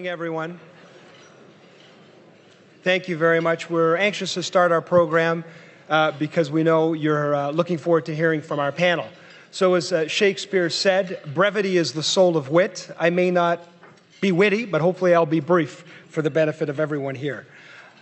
morning, everyone. Thank you very much. We're anxious to start our program because we know you're looking forward to hearing from our panel. So as Shakespeare said, brevity is the soul of wit. I may not be witty, but hopefully I'll be brief for the benefit of everyone here.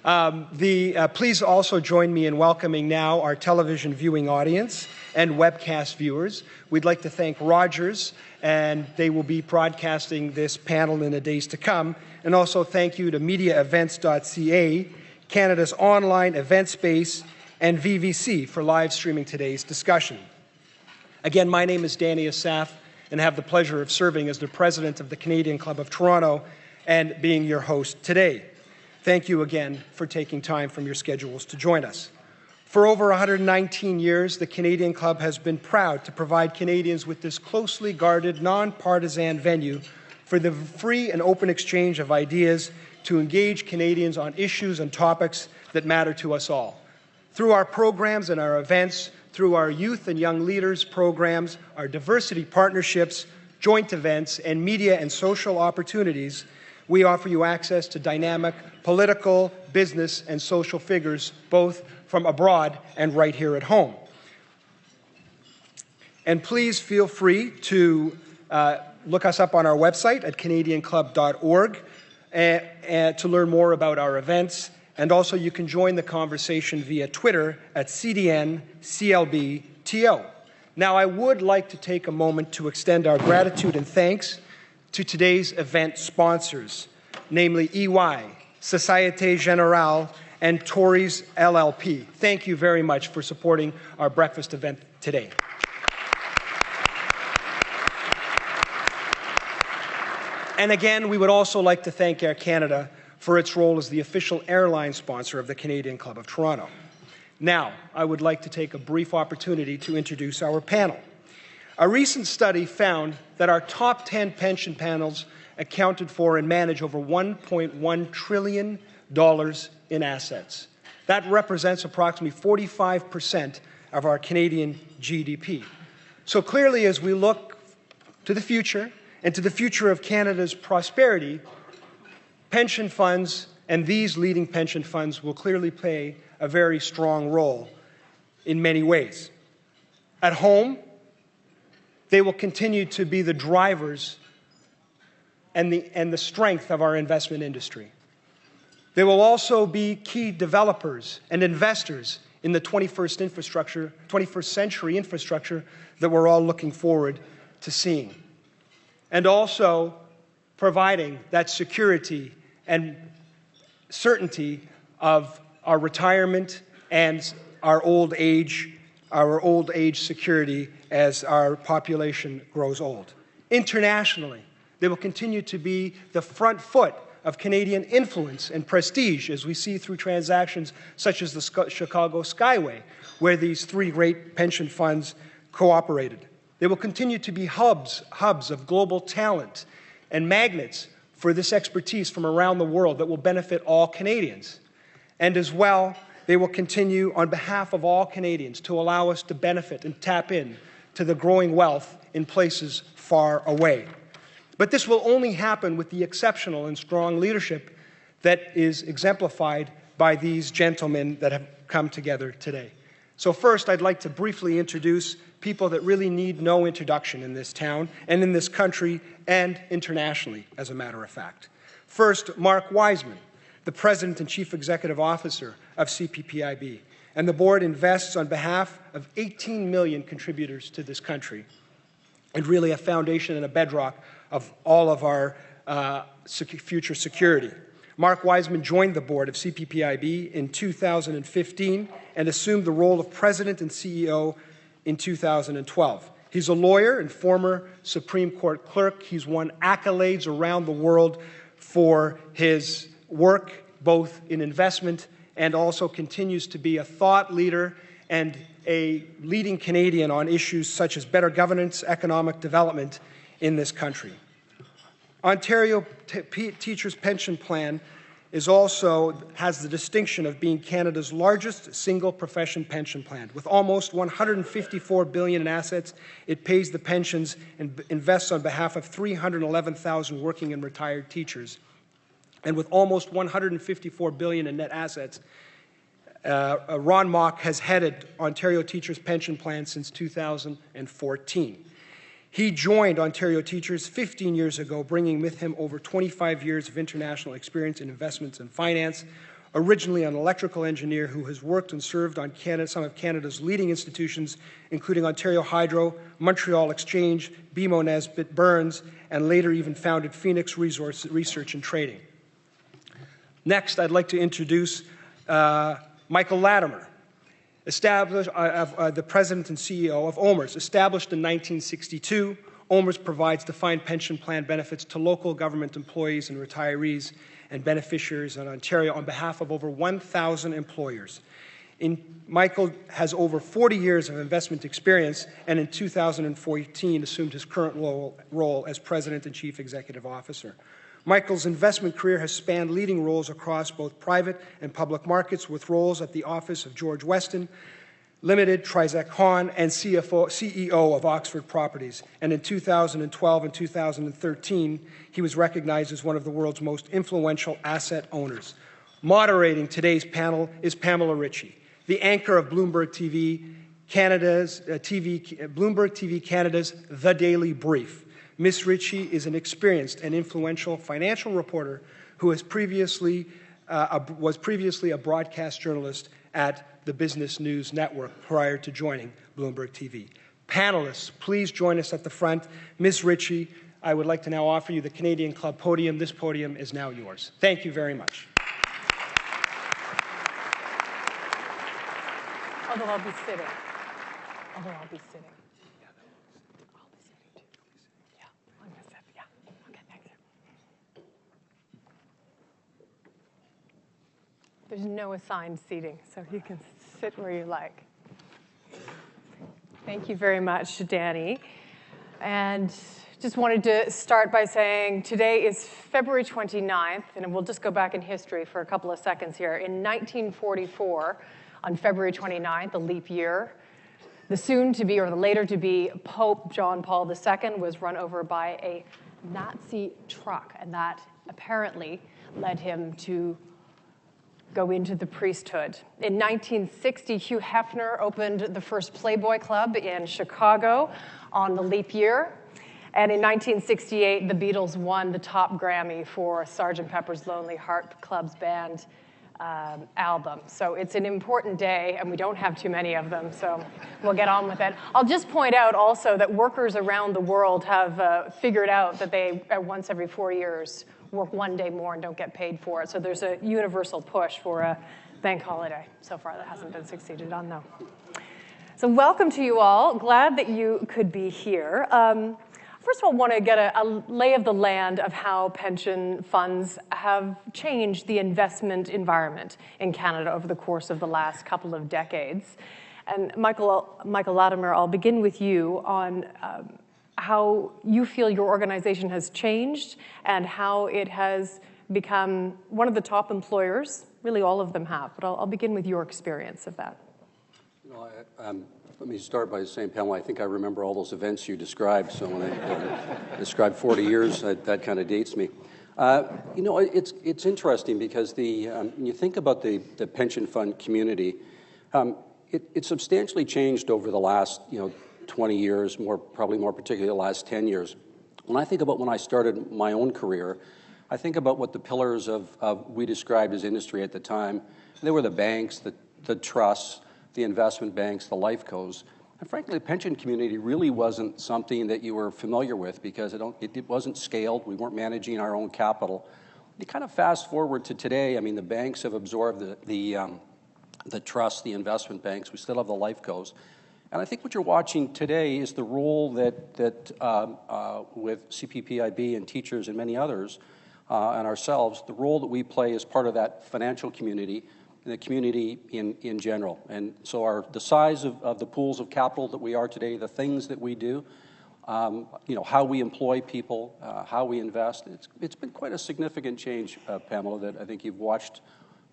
Please also join me in welcoming now our television viewing audience and webcast viewers. We'd like to thank Rogers, and they will be broadcasting this panel in the days to come. And also thank you to MediaEvents.ca, Canada's online event space, and VVC for live streaming today's discussion. Again, my name is Danny Asaf, and I have the pleasure of serving as the president of the Canadian Club of Toronto and being your host today. Thank you again for taking time from your schedules to join us. For over 119 years, the Canadian Club has been proud to provide Canadians with this closely guarded, nonpartisan venue for the free and open exchange of ideas to engage Canadians on issues and topics that matter to us all. Through our programs and our events, through our youth and young leaders programs, our diversity partnerships, joint events, and media and social opportunities, we offer you access to dynamic political, business, and social figures, both from abroad and right here at home. And please feel free to look us up on our website at canadianclub.org to learn more about our events. And also you can join the conversation via Twitter at CDNCLBTO. Now, I would like to take a moment to extend our gratitude and thanks to today's event sponsors, namely EY, Société Générale, and Tories LLP. Thank you very much for supporting our breakfast event today. And again, we would also like to thank Air Canada for its role as the official airline sponsor of the Canadian Club of Toronto. Now, I would like to take a brief opportunity to introduce our panel. A recent study found that our top 10 pension panels accounted for and manage over $1.1 trillion in assets. That represents approximately 45% of our Canadian GDP. So clearly, as we look to the future and to the future of Canada's prosperity, pension funds and these leading pension funds will clearly play a very strong role in many ways. At home, they will continue to be the drivers and the strength of our investment industry. They will also be key developers and investors in the 21st century infrastructure that we're all looking forward to seeing. And also providing that security and certainty of our retirement and our old age security as our population grows old. Internationally, they will continue to be the front foot of Canadian influence and prestige, as we see through transactions such as the Chicago Skyway, where these three great pension funds cooperated. They will continue to be hubs of global talent and magnets for this expertise from around the world that will benefit all Canadians. And as well, they will continue on behalf of all Canadians to allow us to benefit and tap in to the growing wealth in places far away. But this will only happen with the exceptional and strong leadership that is exemplified by these gentlemen that have come together today. So first, I'd like to briefly introduce people that really need no introduction in this town and in this country and internationally, as a matter of fact. First, Mark Wiseman, the President and Chief Executive Officer of CPPIB, and the board invests on behalf of 18 million contributors to this country, and really a foundation and a bedrock of all of our future security. Mark Wiseman joined the board of CPPIB in 2015 and assumed the role of President and CEO in 2012. He's a lawyer and former Supreme Court clerk. He's won accolades around the world for his work, both in investment and also continues to be a thought leader and a leading Canadian on issues such as better governance, economic development in this country. Ontario Teachers' Pension Plan has the distinction of being Canada's largest single profession pension plan. With almost $154 billion in assets, it pays the pensions and invests on behalf of 311,000 working and retired teachers And with almost $154 billion in net assets, Ron Mock has headed Ontario Teachers' Pension Plan since 2014. He joined Ontario Teachers 15 years ago, bringing with him over 25 years of international experience in investments and finance. Originally an electrical engineer who has worked and served on some of Canada's leading institutions, including Ontario Hydro, Montreal Exchange, BMO Nesbitt Burns, and later even founded Phoenix Research and Trading. Next, I'd like to introduce Michael Latimer, the president and CEO of OMERS. Established in 1962, OMERS provides defined pension plan benefits to local government employees and retirees and beneficiaries in Ontario on behalf of over 1,000 employers. Michael has over 40 years of investment experience, and in 2014 assumed his current role as President and Chief Executive Officer. Michael's investment career has spanned leading roles across both private and public markets, with roles at the office of George Weston Limited, Trizac Hahn, and CEO of Oxford Properties. And in 2012 and 2013, he was recognized as one of the world's most influential asset owners. Moderating today's panel is Pamela Ritchie, the anchor of Bloomberg TV Canada's The Daily Brief. Ms. Ritchie is an experienced and influential financial reporter who was previously a broadcast journalist at the Business News Network prior to joining Bloomberg TV. Panelists, please join us at the front. Ms. Ritchie, I would like to now offer you the Canadian Club podium. This podium is now yours. Thank you very much. Although I'll be sitting. There's no assigned seating, so you can sit where you like. Thank you very much, Danny. And just wanted to start by saying today is February 29th, and we'll just go back in history for a couple of seconds here. In 1944, on February 29th, a leap year, the soon-to-be, or the later-to-be, Pope John Paul II was run over by a Nazi truck, and that apparently led him to go into the priesthood. In 1960, Hugh Hefner opened the first Playboy Club in Chicago on the leap year. And in 1968, the Beatles won the top Grammy for Sgt. Pepper's Lonely Heart Club Band album. So it's an important day, and we don't have too many of them, so we'll get on with it. I'll just point out also that workers around the world have figured out that they, once every 4 years, work one day more and don't get paid for it. So there's a universal push for a bank holiday. So far, that hasn't been succeeded on, though. So welcome to you all. Glad that you could be here. First of all, I want to get a lay of the land of how pension funds have changed the investment environment in Canada over the course of the last couple of decades. And Michael Latimer, I'll begin with you on how you feel your organization has changed and how it has become one of the top employers. Really, all of them have, but I'll begin with your experience of that. You know, let me start by saying, Pamela, I think I remember all those events you described, so when I described 40 years, that kind of dates me. You know, it's interesting because when you think about the pension fund community, it substantially changed over the last, 20 years, probably more particularly the last 10 years. When I think about when I started my own career, I think about what the pillars of we described as industry at the time. They were the banks, the trusts, the investment banks, the life cos. And frankly, the pension community really wasn't something that you were familiar with because it wasn't scaled. We weren't managing our own capital. You kind of fast forward to today. I mean, the banks have absorbed the trusts, the investment banks. We still have the life cos. And I think what you're watching today is the role that with CPPIB and teachers and many others and ourselves, the role that we play as part of that financial community and the community in general. And so the size of the pools of capital that we are today, the things that we do, how we employ people, how we invest, it's been quite a significant change, Pamela, that I think you've watched,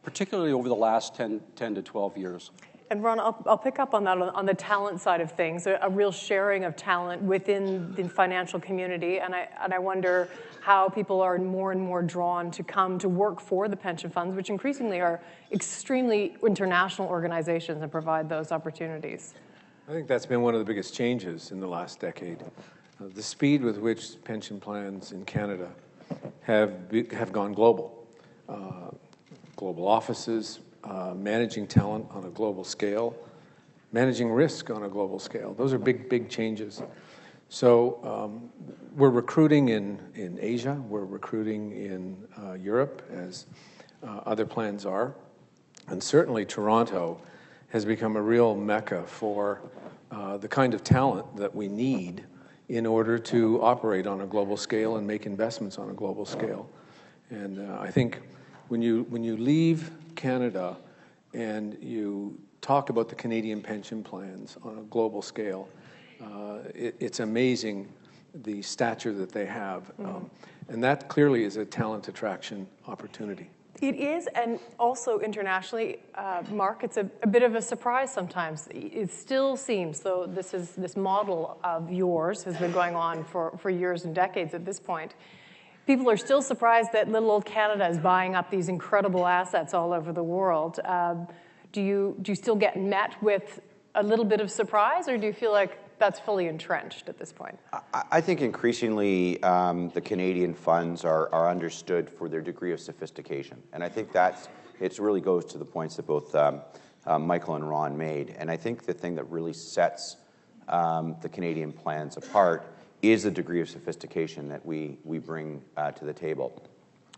particularly over the last 10 to 12 years. And Ron, I'll pick up on that on the talent side of things, a real sharing of talent within the financial community. And I wonder how people are more and more drawn to come to work for the pension funds, which increasingly are extremely international organizations and provide those opportunities. I think that's been one of the biggest changes in the last decade. The speed with which pension plans in Canada have gone global. Global offices, managing talent on a global scale, managing risk on a global scale. Those are big changes. So we're recruiting in Asia, we're recruiting in Europe, as other plans are. And certainly Toronto has become a real mecca for the kind of talent that we need in order to operate on a global scale and make investments on a global scale. And I think when you leave Canada and you talk about the Canadian pension plans on a global scale, it's amazing the stature that they have. And that clearly is a talent attraction opportunity. It is, and also internationally, Mark, it's a bit of a surprise sometimes. It still seems, though this model of yours has been going on for years and decades at this point, people are still surprised that little old Canada is buying up these incredible assets all over the world. Do you still get met with a little bit of surprise, or do you feel like that's fully entrenched at this point? I think increasingly the Canadian funds are understood for their degree of sophistication. And I think it really goes to the points that both Michael and Ron made. And I think the thing that really sets the Canadian plans apart is the degree of sophistication that we bring to the table.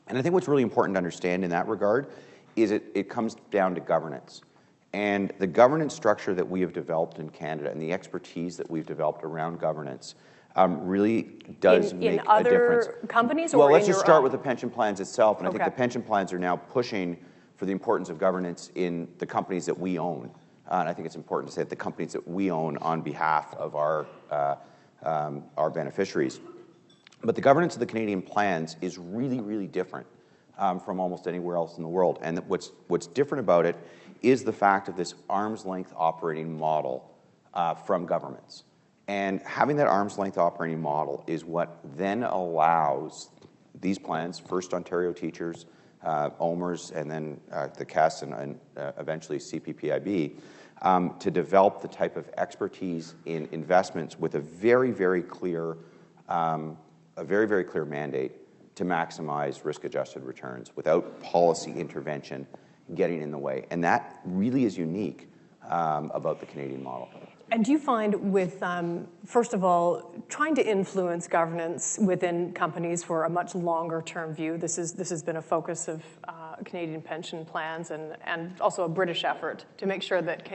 And I think what's really important to understand in that regard is it comes down to governance. And the governance structure that we have developed in Canada and the expertise that we've developed around governance really does make a difference. In other companies, or well, let's just start with the pension plans itself. And I think the pension plans are now pushing for the importance of governance in the companies that we own. And I think it's important to say that the companies that we own on behalf of our beneficiaries. But the governance of the Canadian plans is really different from almost anywhere else in the world. And what's different about it is the fact of this arm's length operating model from governments. And having that arm's length operating model is what then allows these plans, first Ontario Teachers, OMERS, and then the CAS and eventually CPPIB, to develop the type of expertise in investments with a very clear mandate to maximize risk-adjusted returns without policy intervention getting in the way. And that really is unique about the Canadian model. And do you find with, first of all, trying to influence governance within companies for a much longer term view, this has been a focus of Canadian pension plans and also a British effort to make sure that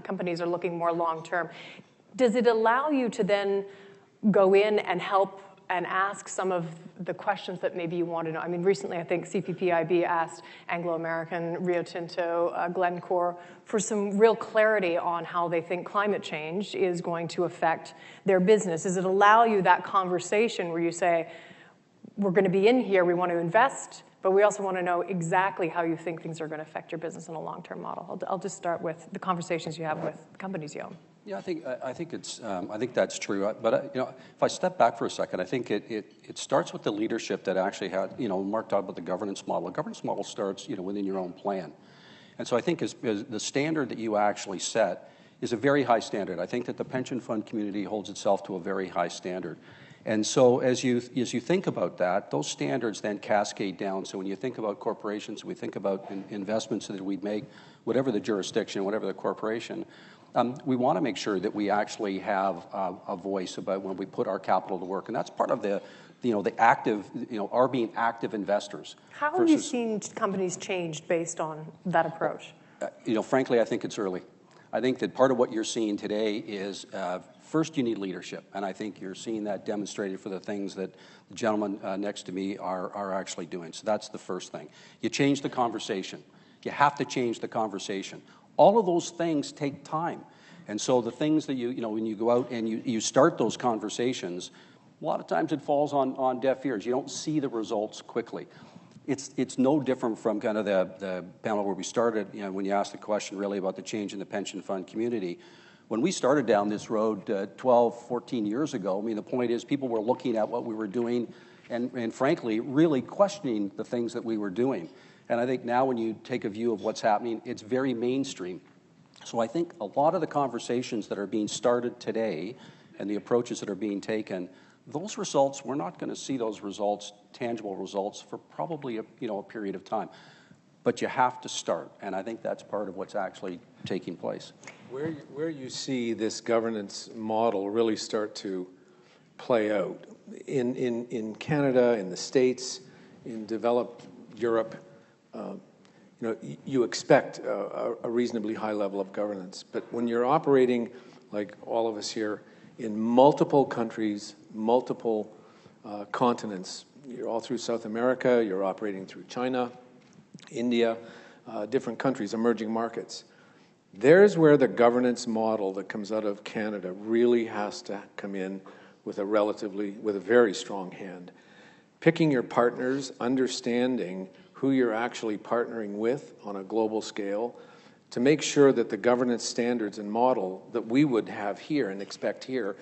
companies are looking more long term. Does it allow you to then go in and help and ask some of the questions that maybe you want to know? I mean, recently I think CPPIB asked Anglo American, Rio Tinto, Glencore for some real clarity on how they think climate change is going to affect their business. Does it allow you that conversation where you say, we're going to be in here, we want to invest, but we also want to know exactly how you think things are going to affect your business in a long-term model? I'll just start with the conversations you have with companies you own. Yeah, I think that's true. But if I step back for a second, I think it starts with the leadership that actually had. Mark talked about the governance model. The governance model starts within your own plan, and so I think as the standard that you actually set is a very high standard. I think that the pension fund community holds itself to a very high standard. And so as you think about that, those standards then cascade down. So when you think about corporations, we think about investments that we'd make, whatever the jurisdiction, whatever the corporation, we want to make sure that we actually have a voice about when we put our capital to work. And that's part of the active, our being active investors. How have you seen companies change based on that approach? Frankly, I think it's early. I think that part of what you're seeing today is first, you need leadership, and I think you're seeing that demonstrated for the things that the gentleman next to me are actually doing. So that's the first thing. You change the conversation. You have to change the conversation. All of those things take time, and so the things that when you go out and you start those conversations, a lot of times it falls on deaf ears. You don't see the results quickly. It's no different from kind of the panel where we started, when you asked the question really about the change in the pension fund community. When we started down this road 12, 14 years ago, I mean, the point is people were looking at what we were doing and frankly, really questioning the things that we were doing. And I think now when you take a view of what's happening, it's very mainstream. So I think a lot of the conversations that are being started today and the approaches that are being taken, those results, we're not going to see those results, tangible results, for probably a period of time. But you have to start, and I think that's part of what's actually taking place. Where you see this governance model really start to play out, in Canada, in the States, in developed Europe, you expect a reasonably high level of governance. But when you're operating, like all of us here, in multiple countries, multiple continents, you're all through South America, you're operating through China, India, different countries, emerging markets. There's where the governance model that comes out of Canada really has to come in with a very strong hand. Picking your partners, understanding who you're actually partnering with on a global scale, to make sure that the governance standards and model that we would have here and expect here,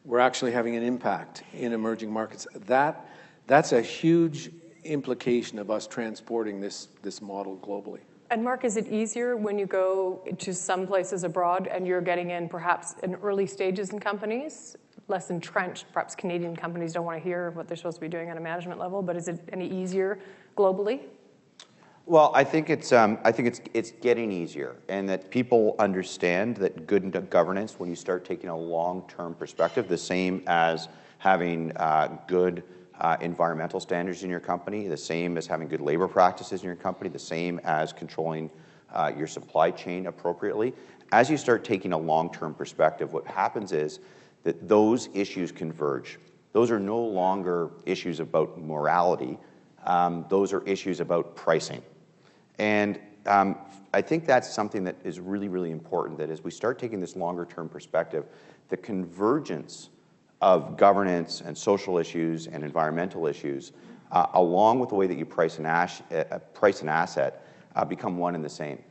we're actually having an impact in emerging markets. That's a huge implication of us transporting this model globally. And Mark, is it easier when you go to some places abroad and you're getting in perhaps in early stages in companies, less entrenched? Perhaps Canadian companies don't want to hear what they're supposed to be doing at a management level, but is it any easier globally? Well, I think it's getting easier, and that people understand that good governance, when you start taking a long-term perspective, the same as having good environmental standards in your company, the same as having good labor practices in your company, the same as controlling your supply chain appropriately. As you start taking a long-term perspective, what happens is that those issues converge. Those are no longer issues about morality. Those are issues about pricing. And I think that's something that is really, really important, that as we start taking this longer-term perspective, the convergence of governance and social issues and environmental issues, along with the way that you price an asset, become one and the same.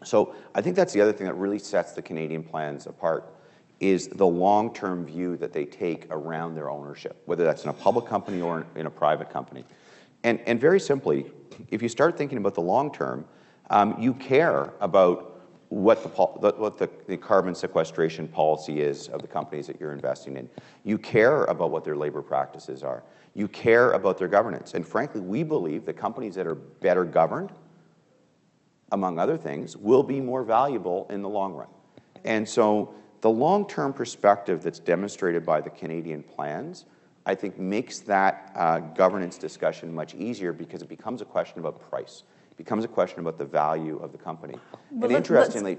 So I think that's the other thing that really sets the Canadian plans apart, is the long-term view that they take around their ownership, whether that's in a public company or in a private company. And very simply, if you start thinking about the long term, you care about what the carbon sequestration policy is of the companies that you're investing in. You care about what their labor practices are. You care about their governance. And frankly, we believe that companies that are better governed, among other things, will be more valuable in the long run. And so the long-term perspective that's demonstrated by the Canadian plans, I think, makes that governance discussion much easier, because it becomes a question about price. It becomes a question about the value of the company. But and interestingly,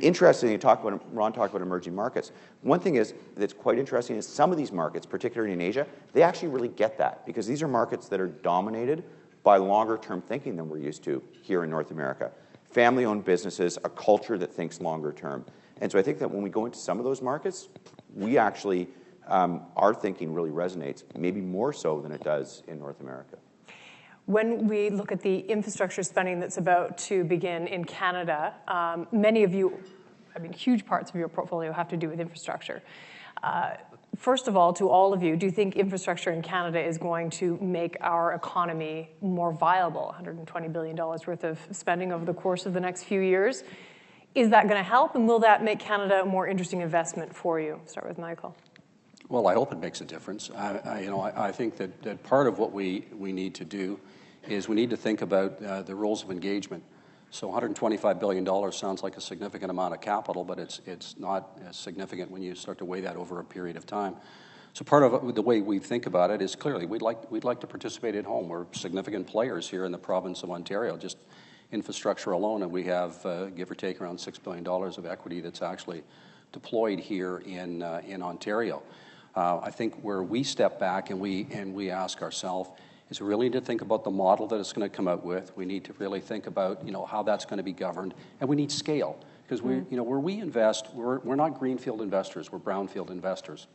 interestingly, Ron talked about emerging markets. One thing that's quite interesting is some of these markets, particularly in Asia, they actually really get that, because these are markets that are dominated by longer-term thinking than we're used to here in North America. Family-owned businesses, a culture that thinks longer-term. And so I think that when we go into some of those markets, we actually, our thinking really resonates, maybe more so than it does in North America. When we look at the infrastructure spending that's about to begin in Canada, many of you, huge parts of your portfolio have to do with infrastructure. First of all, to all of you, do you think infrastructure in Canada is going to make our economy more viable? $120 billion worth of spending over the course of the next few years. Is that going to help, and will that make Canada a more interesting investment for you? Start with Michael. Well, I hope it makes a difference. I think that part of what we need to do is we need to think about the rules of engagement. So $125 billion sounds like a significant amount of capital, but it's not as significant when you start to weigh that over a period of time. So part of the way we think about it is clearly we'd like to participate at home. We're significant players here in the province of Ontario, just infrastructure alone, and we have, give or take, around $6 billion of equity that's actually deployed here in Ontario. I think where we step back and we ask ourselves is really to think about the model that it's going to come out with. We need to really think about how that's going to be governed, and we need scale, because where we invest, we're not greenfield investors, we're brownfield investors.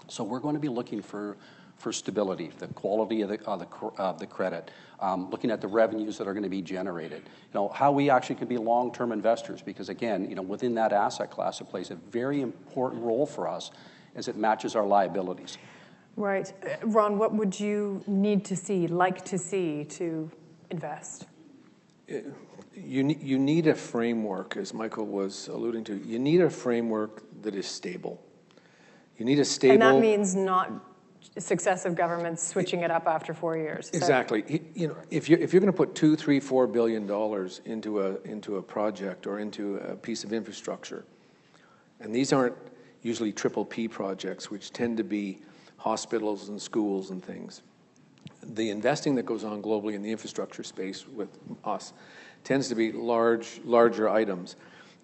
So we're going to be looking for for stability, the quality of the credit, looking at the revenues that are going to be generated, how we actually can be long-term investors, because again, within that asset class, it plays a very important role for us as it matches our liabilities. Right. Ron, what would you need to see, like to see, to invest? You need a framework, as Michael was alluding to. You need a framework that is stable. You need a stable... And that means not successive governments switching it up after 4 years. Exactly. If you're going to put $2, $3, $4 billion into a project or into a piece of infrastructure, and these aren't usually triple P projects, which tend to be hospitals and schools and things. The investing that goes on globally in the infrastructure space with us tends to be larger items.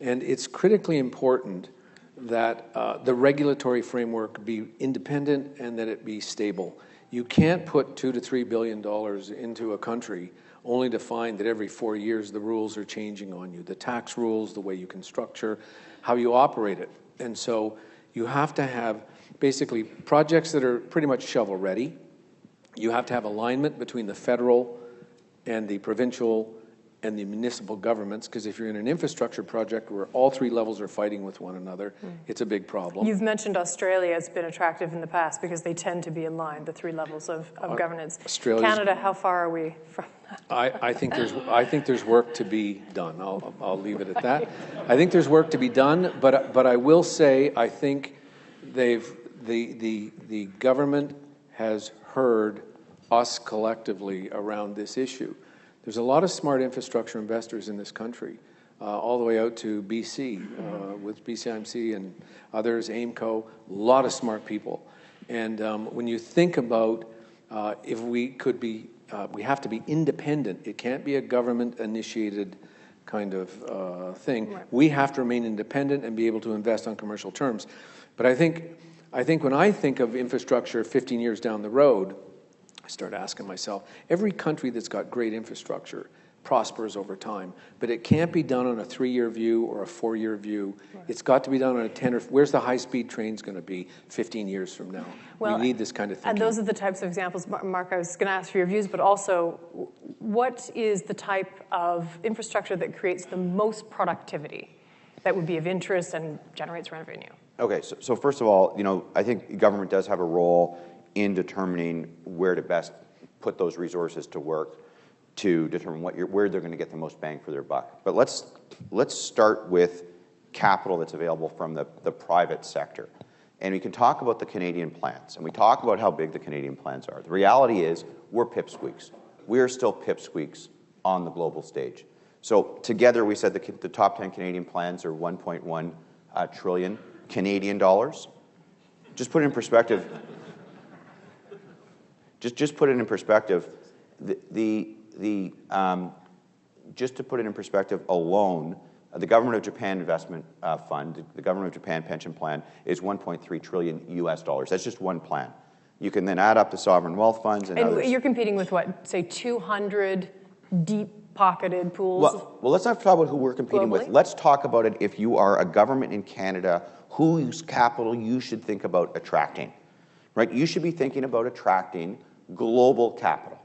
And it's critically important that the regulatory framework be independent and that it be stable. You can't put $2 to $3 billion into a country only to find that every 4 years the rules are changing on you. The tax rules, the way you can structure, how you operate it. And so you have to have basically projects that are pretty much shovel ready. You have to have alignment between the federal and the provincial and the municipal governments, because if you're in an infrastructure project where all three levels are fighting with one another, it's a big problem. You've mentioned Australia. It's been attractive in the past because they tend to be in line, the three levels of governance. Canada, how far are we from that? I think there's work to be done. I'll leave it at that. I think there's work to be done, but I will say I think the government has heard us collectively around this issue. There's a lot of smart infrastructure investors in this country, all the way out to BC, with BCIMC and others, AIMCO, a lot of smart people. And when you think about if we could be, we have to be independent. It can't be a government-initiated kind of thing. Right. We have to remain independent and be able to invest on commercial terms. But I think when I think of infrastructure 15 years down the road, I start asking myself, every country that's got great infrastructure prospers over time, but it can't be done on a 3-year view or a 4-year view. Right. It's got to be done on a 10 or, where's the high-speed trains going to be 15 years from now? Well, we need this kind of thinking. And those are the types of examples, Mark, I was going to ask for your views, but also, what is the type of infrastructure that creates the most productivity that would be of interest and generates revenue? Okay, so first of all, I think government does have a role in determining where to best put those resources to work to determine where they're going to get the most bang for their buck. But let's start with capital that's available from the private sector. And we can talk about the Canadian plans, and we talk about how big the Canadian plans are. The reality is we're pipsqueaks. We are still pipsqueaks on the global stage. So together we said the top 10 Canadian plans are 1.1 trillion Canadian dollars. Just put it in perspective. Just put it in perspective. Just to put it in perspective alone, the Government of Japan Investment Fund, the Government of Japan Pension Plan, is 1.3 trillion US dollars. That's just one plan. You can then add up the sovereign wealth funds and others. You're competing with what, say 200 deep-pocketed pools? Well, let's not talk about who we're competing with. Let's talk about it if you are a government in Canada, whose capital you should think about attracting. Right? You should be thinking about attracting global capital.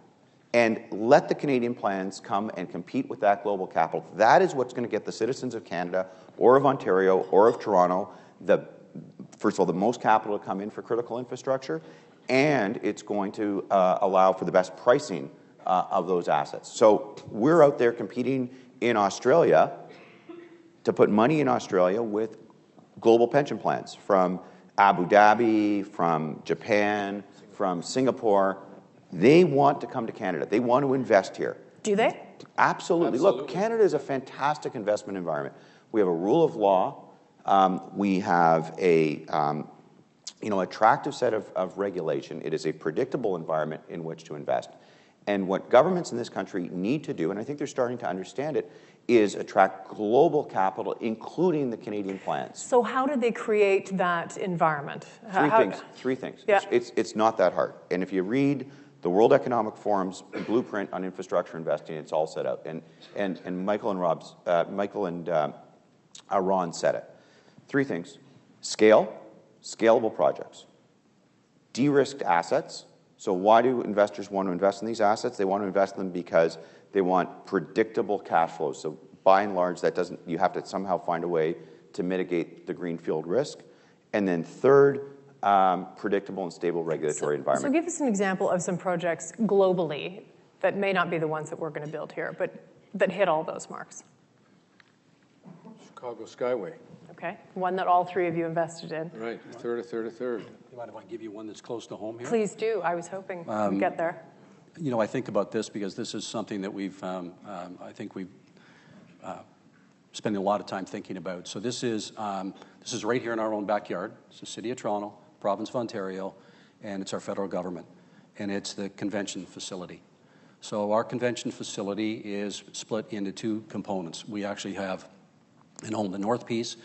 And let the Canadian plans come and compete with that global capital. That is what's going to get the citizens of Canada or of Ontario or of Toronto, first of all, the most capital to come in for critical infrastructure, and it's going to allow for the best pricing of those assets. So we're out there competing in Australia to put money in Australia with global pension plans from Abu Dhabi, from Japan, from Singapore. They want to come to Canada. They want to invest here. Do they? Absolutely. Look, Canada is a fantastic investment environment. We have a rule of law. We have a attractive set of regulation. It is a predictable environment in which to invest. And what governments in this country need to do, and I think they're starting to understand it, is attract global capital, including the Canadian plans. So how do they create that environment? Three things. Yeah. It's not that hard. And if you read the World Economic Forum's blueprint on infrastructure investing, it's all set out. And Michael and Ron said it. Three things: scalable projects, de-risked assets, So why do investors want to invest in these assets? They want to invest in them because they want predictable cash flows. So by and large, that doesn't, you have to somehow find a way to mitigate the greenfield risk. And then third, predictable and stable regulatory environment. So give us an example of some projects globally that may not be the ones that we're going to build here, but that hit all those marks. Chicago Skyway. Okay, one that all three of you invested in. Right, a third. You mind if I give you one that's close to home here? Please do. I was hoping we'd get there. You know, I think about this because this is something that we've, I think we've spending a lot of time thinking about. So this is right here in our own backyard. It's the City of Toronto, Province of Ontario, and it's our federal government, and it's the convention facility. So our convention facility is split into two components. We actually have and own the north piece.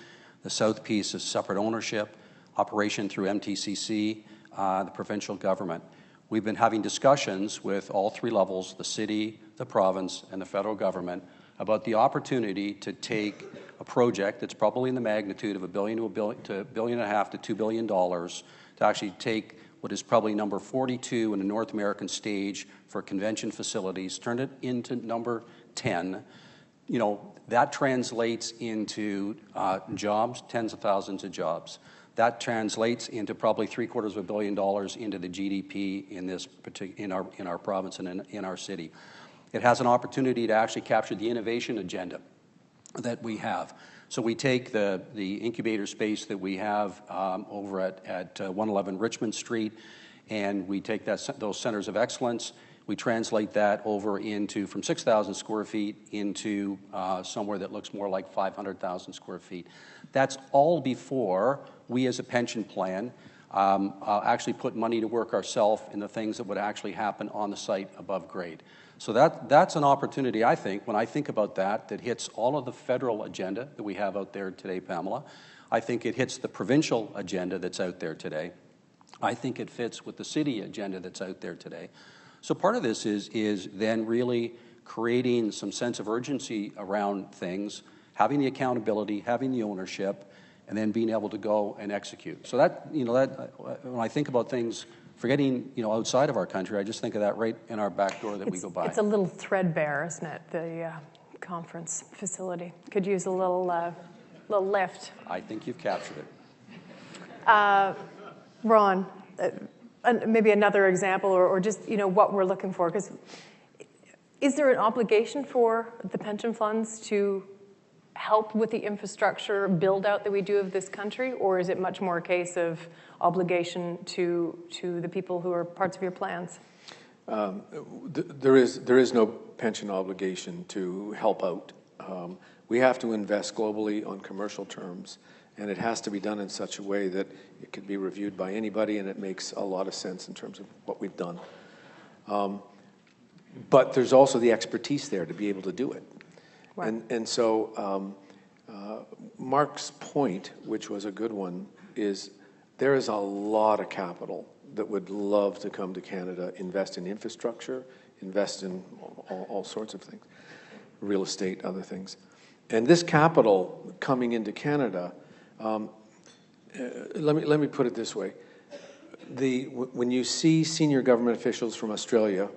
The south piece is separate ownership, operation through MTCC, the provincial government. We've been having discussions with all three levels, the city, the province, and the federal government, about the opportunity to take a project that's probably in the magnitude of $1 billion to $1.5 billion to $2 billion to actually take what is probably number 42 in the North American stage for convention facilities, turn it into number 10. You know, that translates into jobs, tens of thousands of jobs. That translates into probably $750 million into the GDP in this in our province and in our city. It has an opportunity to actually capture the innovation agenda that we have. So we take the incubator space that we have over at 111 Richmond Street, and we take those centers of excellence. We translate that over into from 6,000 square feet into somewhere that looks more like 500,000 square feet. That's all before we as a pension plan actually put money to work ourselves in the things that would actually happen on the site above grade. So that's an opportunity, I think, when I think about that hits all of the federal agenda that we have out there today, Pamela. I think it hits the provincial agenda that's out there today. I think it fits with the city agenda that's out there today. So part of this is then really creating some sense of urgency around things, having the accountability, having the ownership, and then being able to go and execute. So that, when I think about things, forgetting, outside of our country, I just think of that right in our back door that we go by. It's a little threadbare, isn't it, the conference facility? Could use a little lift. I think you've captured it. Ron, maybe another example or just, what we're looking for, because is there an obligation for the pension funds to help with the infrastructure build-out that we do of this country, or is it much more a case of obligation to the people who are parts of your plans? There is no pension obligation to help out. We have to invest globally on commercial terms, and it has to be done in such a way that it can be reviewed by anybody, and it makes a lot of sense in terms of what we've done. But there's also the expertise there to be able to do it. Right. And so Mark's point, which was a good one, is there is a lot of capital that would love to come to Canada, invest in infrastructure, invest in all sorts of things, real estate, other things. And this capital coming into Canada, let me put it this way. When you see senior government officials from Australia,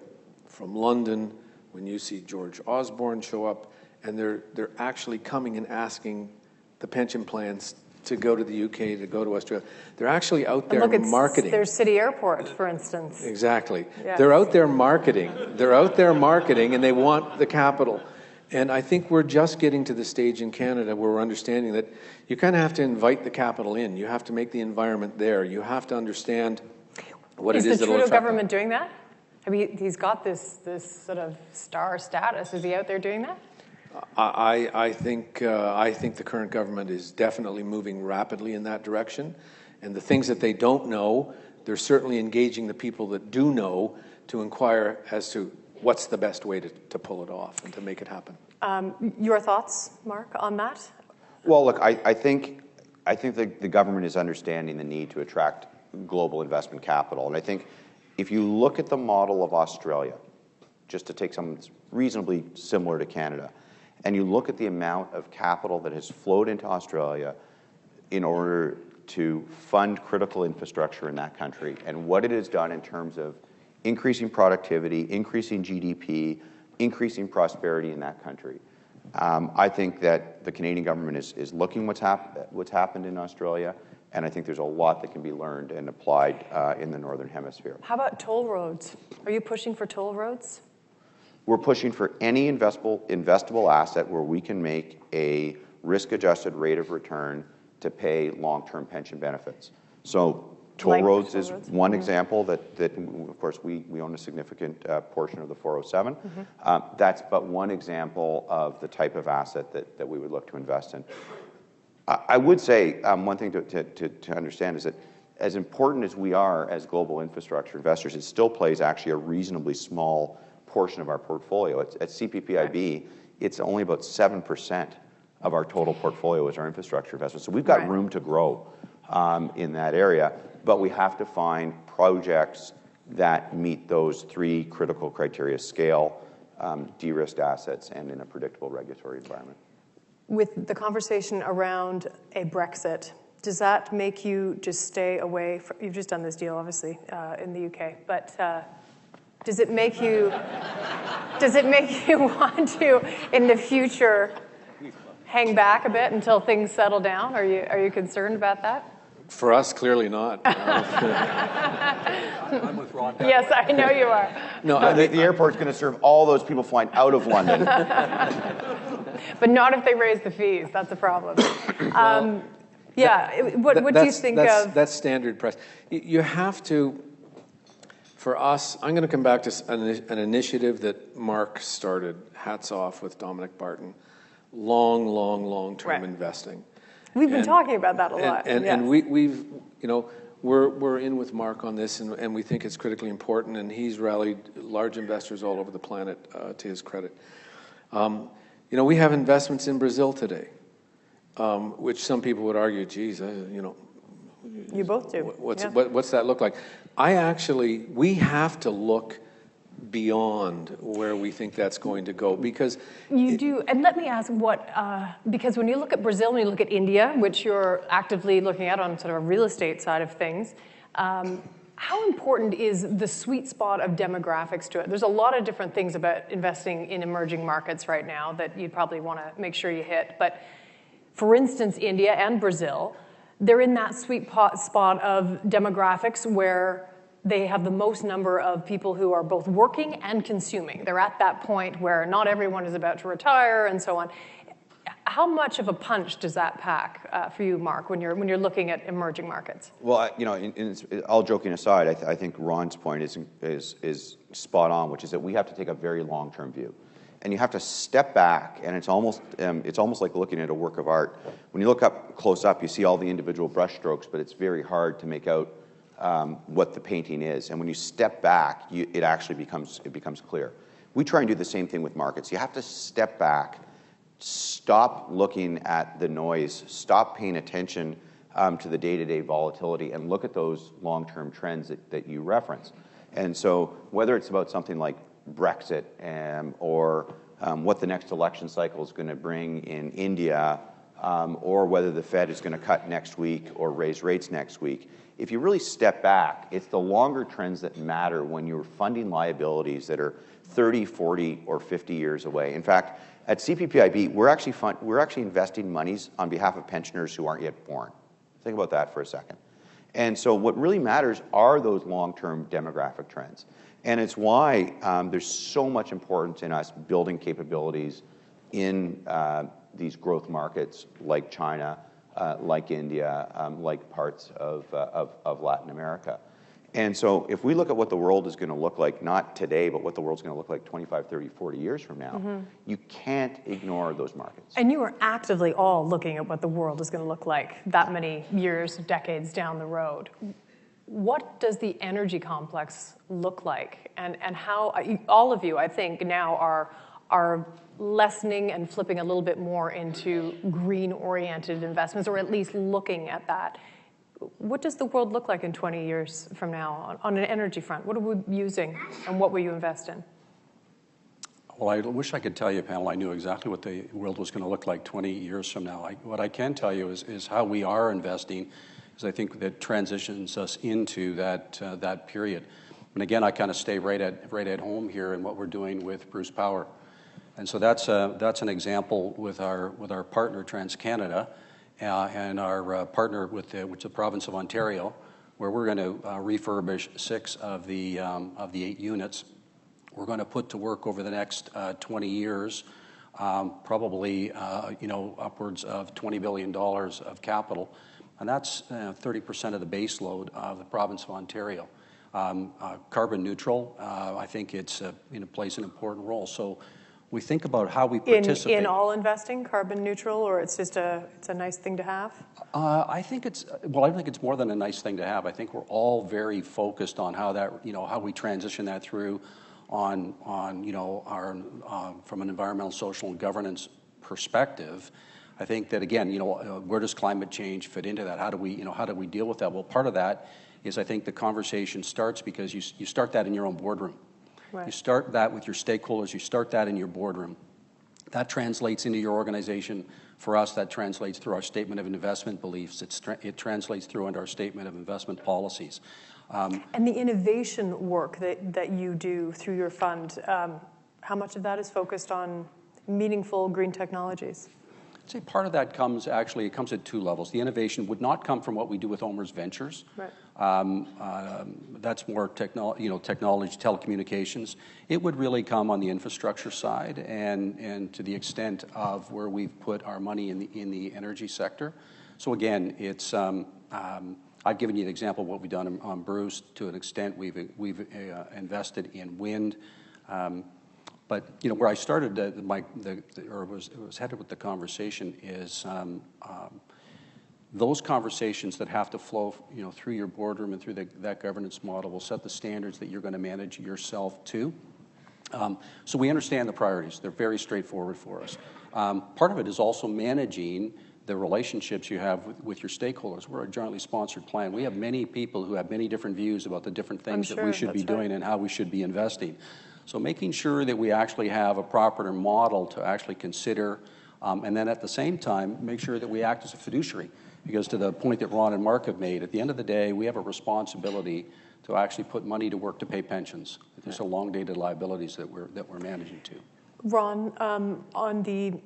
from London, when you see George Osborne show up, and they're actually coming and asking the pension plans to go to the UK, to go to Australia. They're actually out there marketing. There's City Airport, for instance. Exactly. Yeah. They're out there marketing. They're out there marketing, and they want the capital. And I think we're just getting to the stage in Canada where we're understanding that you kind of have to invite the capital in. You have to make the environment there. You have to understand what it is that will attract. Is the Trudeau government doing that? I mean, he's got this sort of star status. Is he out there doing that? I think the current government is definitely moving rapidly in that direction. And the things that they don't know, they're certainly engaging the people that do know to inquire as to what's the best way to pull it off and to make it happen. Your thoughts, Mark, on that? Well, look, I think the government is understanding the need to attract global investment capital. And I think if you look at the model of Australia, just to take something that's reasonably similar to Canada, and you look at the amount of capital that has flowed into Australia in order to fund critical infrastructure in that country, and what it has done in terms of increasing productivity, increasing GDP, increasing prosperity in that country. I think that the Canadian government is looking what's happened in Australia, and I think there's a lot that can be learned and applied in the Northern Hemisphere. How about toll roads? Are you pushing for toll roads? We're pushing for any investable asset where we can make a risk-adjusted rate of return to pay long-term pension benefits. So toll roads is one example that, of course, we own a significant portion of the 407. That's but one example of the type of asset that we would look to invest in. I would say one thing to understand is that as important as we are as global infrastructure investors, it still plays actually a reasonably small portion of our portfolio. At CPPIB, it's only about 7% of our total portfolio is our infrastructure investment. So we've got room to grow in that area, but we have to find projects that meet those three critical criteria: scale, de-risked assets, and in a predictable regulatory environment. With the conversation around a Brexit, does that make you just stay away from, you've just done this deal, obviously, in the UK, but does it make you want to, in the future, hang back a bit until things settle down? Are you concerned about that? For us, clearly not. I'm with Ron. Yes, I know you are. No, the airport's going to serve all those people flying out of London. But not if they raise the fees. That's a problem. What do you think of? That's standard price. You have to, for us, I'm going to come back to an initiative that Mark started, hats off, with Dominic Barton, long-term investing. We've been talking about that a lot. And we've, we're in with Mark on this, and we think it's critically important, and he's rallied large investors all over the planet, to his credit. We have investments in Brazil today, which some people would argue, geez, You both do. What's that look like? We have to look beyond where we think that's going to go, because you do. And let me ask because when you look at Brazil and you look at India, which you're actively looking at on sort of a real estate side of things, how important is the sweet spot of demographics to it? There's a lot of different things about investing in emerging markets right now that you'd probably want to make sure you hit. But for instance, India and Brazil, they're in that sweet spot of demographics where they have the most number of people who are both working and consuming. They're at that point where not everyone is about to retire and so on. How much of a punch does that pack for you, Mark, when you're looking at emerging markets? Well, all joking aside, I think Ron's point is spot on, which is that we have to take a very long-term view, and you have to step back. And it's almost like looking at a work of art. When you look up close up, you see all the individual brush strokes, but it's very hard to make out what the painting is. And when you step back, it actually becomes clear. We try and do the same thing with markets. You have to step back, stop looking at the noise, stop paying attention to the day-to-day volatility, and look at those long-term trends that you reference. And so whether it's about something like Brexit or what the next election cycle is going to bring in India, or whether the Fed is going to cut next week or raise rates next week, if you really step back, it's the longer trends that matter when you're funding liabilities that are 30, 40, or 50 years away. In fact, at CPPIB, we're actually investing monies on behalf of pensioners who aren't yet born. Think about that for a second. And so what really matters are those long-term demographic trends. And it's why there's so much importance in us building capabilities in these growth markets like China, like India, like parts of Latin America. And so if we look at what the world is going to look like, not today, but what the world's going to look like 25, 30, 40 years from now, you can't ignore those markets. And you are actively all looking at what the world is going to look like that many years, decades down the road. What does the energy complex look like? And how, all of you, I think, now are lessening and flipping a little bit more into green-oriented investments, or at least looking at that. What does the world look like in 20 years from now on an energy front? What are we using, and what will you invest in? Well, I wish I could tell you, panel, I knew exactly what the world was going to look like 20 years from now. What I can tell you is how we are investing, because I think that transitions us into that period. And again, I kind of stay right at home here in what we're doing with Bruce Power. And so that's an example with our partner TransCanada and our partner with the province of Ontario, where we're going to refurbish 6 of the 8 units. We're going to put to work over the next 20 years, probably upwards of $20 billion of capital, and that's 30% of the base load of the province of Ontario. Carbon neutral, I think it plays an important role. So we think about how we participate. In all investing, carbon neutral, or it's a nice thing to have? I think it's more than a nice thing to have. I think we're all very focused on how we transition that through on our from an environmental, social, and governance perspective. I think that again, where does climate change fit into that? How do we deal with that? Well, part of that is I think the conversation starts because you start that in your own boardroom. Right. You start that with your stakeholders. You start that in your boardroom. That translates into your organization. For us, that translates through our statement of investment beliefs. It translates through into our statement of investment policies. And the innovation work that you do through your fund, how much of that is focused on meaningful green technologies? I'd say part of that comes at 2 levels. The innovation would not come from what we do with OMERS Ventures. Right. That's more technology, telecommunications. It would really come on the infrastructure side and to the extent of where we've put our money in the energy sector. So again, it's I've given you an example of what we've done on Bruce. To an extent, we've invested in wind. But where I started, was headed with the conversation is those conversations that have to flow, through your boardroom and through that governance model will set the standards that you're going to manage yourself to. So we understand the priorities; they're very straightforward for us. Part of it is also managing the relationships you have with your stakeholders. We're a jointly sponsored plan. We have many people who have many different views about the different things that we should be doing and how we should be investing. So making sure that we actually have a proper model to actually consider, and then at the same time, make sure that we act as a fiduciary. Because to the point that Ron and Mark have made, at the end of the day, we have a responsibility to actually put money to work to pay pensions. There's a long-dated liabilities that we're managing to. Ron, did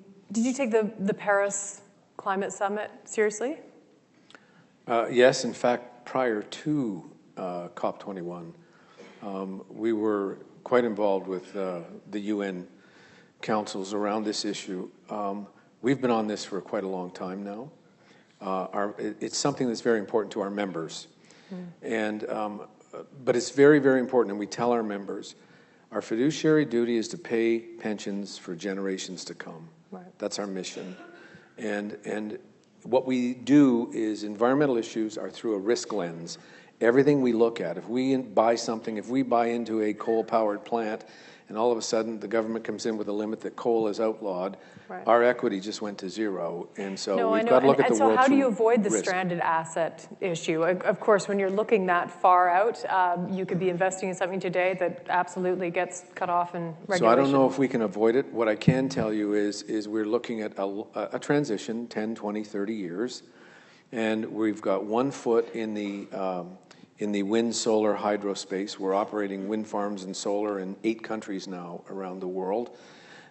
you take the Paris Climate Summit seriously? Yes, in fact, prior to COP21, we were quite involved with the UN councils around this issue. We've been on this for quite a long time now. It's something that's very important to our members. But it's very, very important, and we tell our members, our fiduciary duty is to pay pensions for generations to come. Right. That's our mission. And what we do is environmental issues are through a risk lens. Everything we look at, if we buy into a coal-powered plant, and all of a sudden the government comes in with a limit that coal is outlawed, right, our equity just went to zero. And so we've got to look at the world. And so how do you avoid the stranded asset issue? Of course, when you're looking that far out, you could be investing in something today that absolutely gets cut off in regulation. So I don't know if we can avoid it. What I can tell you is we're looking at a transition, 10, 20, 30 years, and we've got 1 foot in the wind, solar, hydro space. We're operating wind farms and solar in 8 countries now around the world.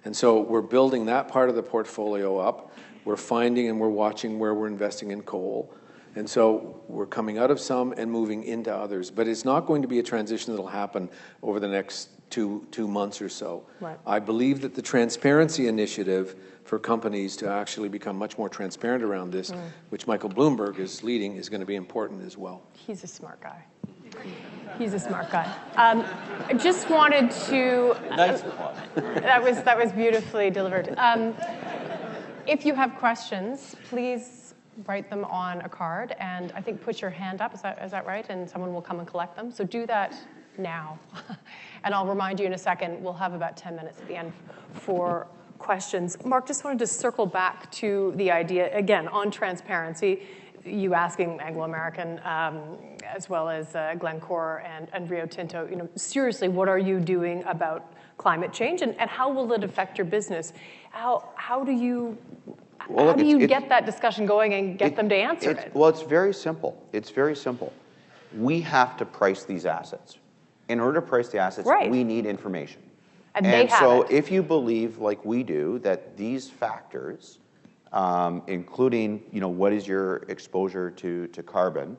And so we're building that part of the portfolio up. We're finding and we're watching where we're investing in coal. And so we're coming out of some and moving into others. But it's not going to be a transition that'll happen over the next two months or so. Right. I believe that the transparency initiative for companies to actually become much more transparent around this, which Michael Bloomberg is leading, is going to be important as well. He's a smart guy. He's a smart guy. I just wanted to... Nice one. That was beautifully delivered. If you have questions, please write them on a card, and I think put your hand up. Is that right? And someone will come and collect them. So do that now. And I'll remind you in a second, we'll have about 10 minutes at the end for questions. Mark, just wanted to circle back to the idea, again, on transparency. You asking Anglo American, as well as Glencore and Rio Tinto, seriously, what are you doing about climate change, and how will it affect your business? How do you get that discussion going and get them to answer it? Well, it's very simple. It's very simple. We have to price these assets. In order to price the assets, Right. we need information. And they have so it. if you believe, like we do, that these factors, including what is your exposure to carbon,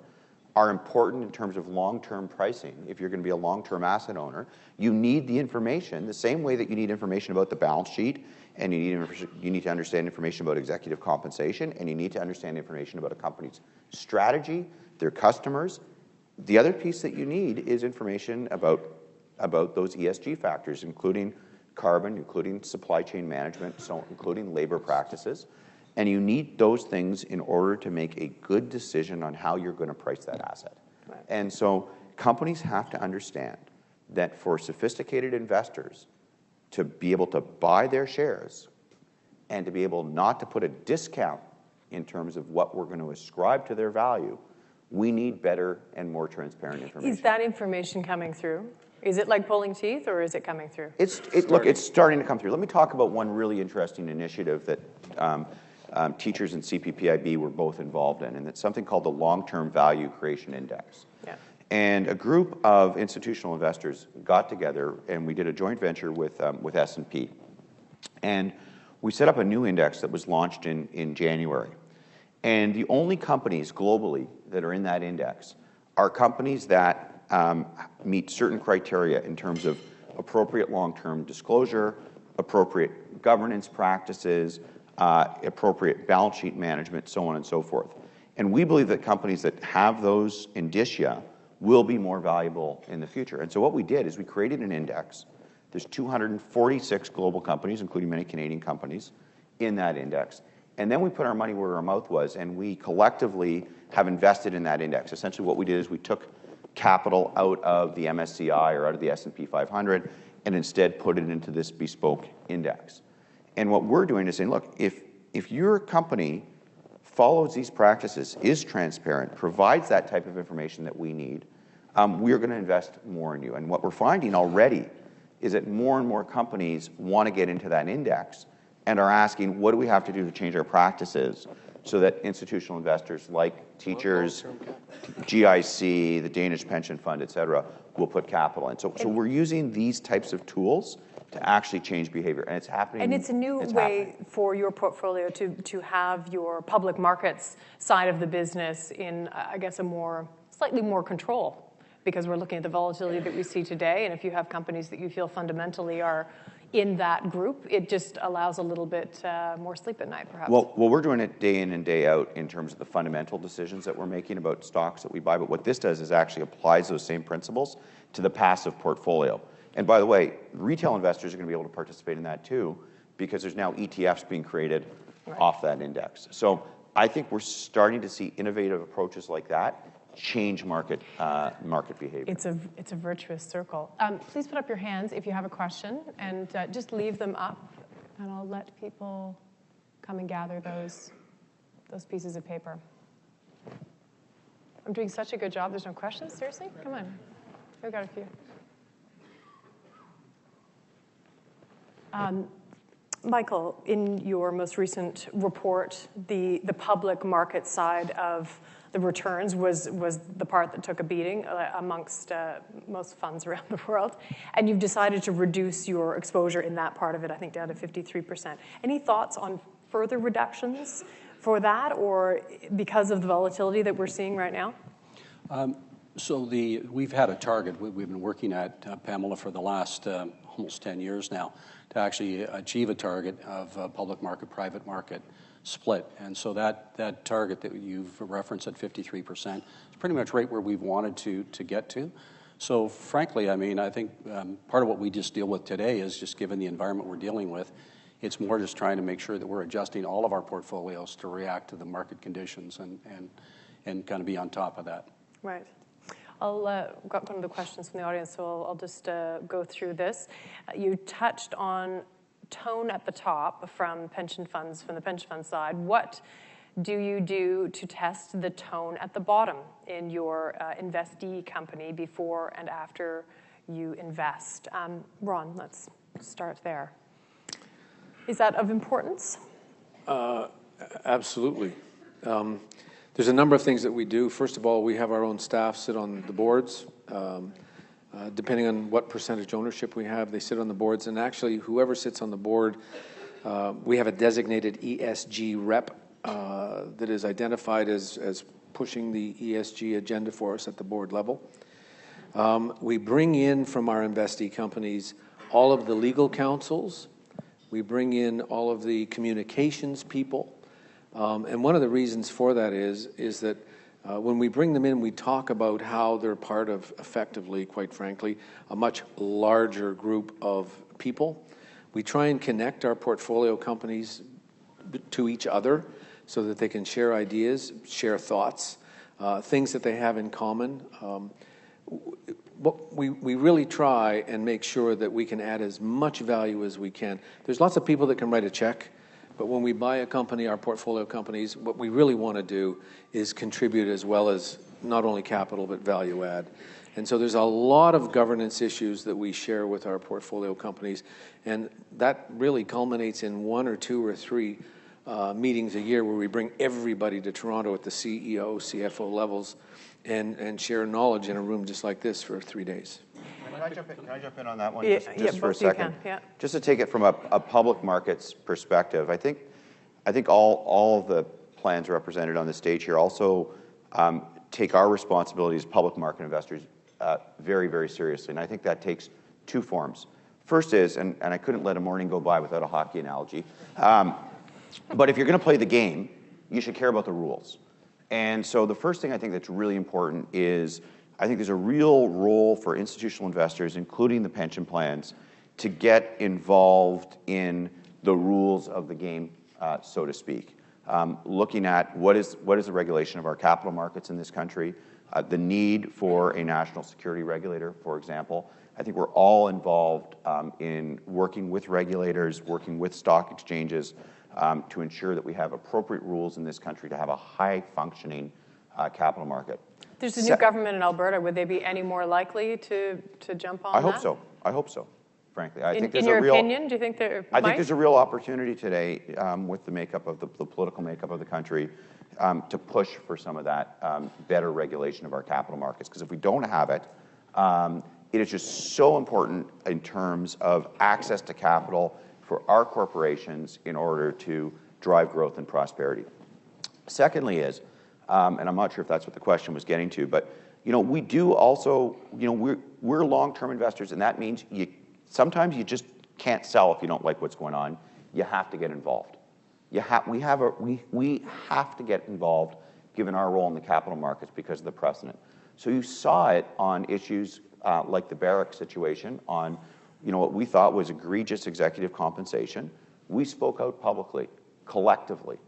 are important in terms of long-term pricing. If you're going to be a long-term asset owner, you need the information the same way that you need information about the balance sheet, and you need to understand information about executive compensation, and you need to understand information about a company's strategy, their customers. The other piece that you need is information about those ESG factors, including carbon, including supply chain management, so including labor practices. And you need those things in order to make a good decision on how you're going to price that asset. Right. And so companies have to understand that for sophisticated investors to be able to buy their shares and to be able not to put a discount in terms of what we're going to ascribe to their value, we need better and more transparent information. Is that information coming through? Is it like pulling teeth, or is it coming through? Look, it's starting to come through. Let me talk about one really interesting initiative that teachers and CPPIB were both involved in, and it's something called the Long-Term Value Creation Index. Yeah. And a group of institutional investors got together, and we did a joint venture with S&P. And we set up a new index that was launched in January. And the only companies globally that are in that index are companies that meet certain criteria in terms of appropriate long-term disclosure, appropriate governance practices, appropriate balance sheet management, so on and so forth. And we believe that companies that have those indicia will be more valuable in the future. And so what we did is we created an index. There's 246 global companies, including many Canadian companies, in that index. And then we put our money where our mouth was, and we collectively have invested in that index. Essentially what we did is we took capital out of the MSCI or out of the S&P 500 and instead put it into this bespoke index. And what we're doing is saying, look, if your company follows these practices, is transparent, provides that type of information that we need, we're going to invest more in you. And what we're finding already is that more and more companies want to get into that index and are asking, what do we have to do to change our practices so that institutional investors like teachers, GIC, the Danish Pension Fund, et cetera, will put capital in. So we're using these types of tools to actually change behavior, and it's happening. And it's a new way for your portfolio to have your public markets side of the business in, I guess, slightly more control, because we're looking at the volatility that we see today, and if you have companies that you feel fundamentally are in that group, it just allows a little bit more sleep at night, perhaps. Well, we're doing it day in and day out in terms of the fundamental decisions that we're making about stocks that we buy, but what this does is actually applies those same principles to the passive portfolio. And by the way, retail investors are going to be able to participate in that too, because there's now ETFs being created off that index. So I think we're starting to see innovative approaches like that change market behavior. It's a virtuous circle. Please put up your hands if you have a question, and just leave them up, and I'll let people come and gather those pieces of paper. I'm doing such a good job. There's no questions? Seriously? Come on. We've got a few. Michael, in your most recent report, the public market side of the returns was the part that took a beating amongst most funds around the world, and you've decided to reduce your exposure in that part of it, I think, down to 53%. Any thoughts on further reductions for that, or because of the volatility that we're seeing right now? We've had a target we've been working at, Pamela, for the last almost 10 years now, to actually achieve a target of public market, private market split. And so that target that you've referenced at 53% is pretty much right where we've wanted to get to. So frankly, I mean, I think part of what we just deal with today is just given the environment we're dealing with, it's more just trying to make sure that we're adjusting all of our portfolios to react to the market conditions and kind of be on top of that. Right. I'll got one of the questions from the audience, so I'll just go through this. You touched on tone at the top from the pension fund side. What do you do to test the tone at the bottom in your investee company before and after you invest? Ron, let's start there. Is that of importance? Absolutely. There's a number of things that we do. First of all, we have our own staff sit on the boards. Depending on what percentage ownership we have, they sit on the boards. And actually, whoever sits on the board, we have a designated ESG rep that is identified as pushing the ESG agenda for us at the board level. We bring in from our investee companies all of the legal counsels. We bring in all of the communications people. And one of the reasons for that is that when we bring them in, we talk about how they're part of, effectively, quite frankly, a much larger group of people. We try and connect our portfolio companies to each other so that they can share ideas, share thoughts, things that they have in common. We really try and make sure that we can add as much value as we can. There's lots of people that can write a check, but when we buy a company, our portfolio companies, what we really want to do is contribute as well as not only capital, but value add. And so there's a lot of governance issues that we share with our portfolio companies, and that really culminates in 1 or 2 or 3 meetings a year where we bring everybody to Toronto at the CEO, CFO levels and share knowledge in a room just like this for 3 days. Can I jump in on that one Yeah, just for a second? Yeah. Just to take it from a public markets perspective, I think all of the plans represented on the stage here also take our responsibility as public market investors very, very seriously. And I think that takes 2 forms. First is, and I couldn't let a morning go by without a hockey analogy, but if you're going to play the game, you should care about the rules. And so the first thing I think that's really important is I think there's a real role for institutional investors, including the pension plans, to get involved in the rules of the game, so to speak. Looking at what is the regulation of our capital markets in this country, the need for a national security regulator, for example. I think we're all involved in working with regulators, working with stock exchanges to ensure that we have appropriate rules in this country to have a high-functioning capital market. There's a new government in Alberta. Would they be any more likely to jump on that? I hope so. I hope so, frankly. I think there's in your a real, opinion, do you think there I might? think there's a real opportunity today with the makeup of the political makeup of the country to push for some of that better regulation of our capital markets. Because if we don't have it, it is just so important in terms of access to capital for our corporations in order to drive growth and prosperity. Secondly is, and I'm not sure if that's what the question was getting to, but we do also, we're long-term investors, and that means sometimes you just can't sell if you don't like what's going on. You have to get involved. We have to get involved given our role in the capital markets because of the precedent. So you saw it on issues like the Barrick situation, on what we thought was egregious executive compensation. We spoke out publicly, collectively,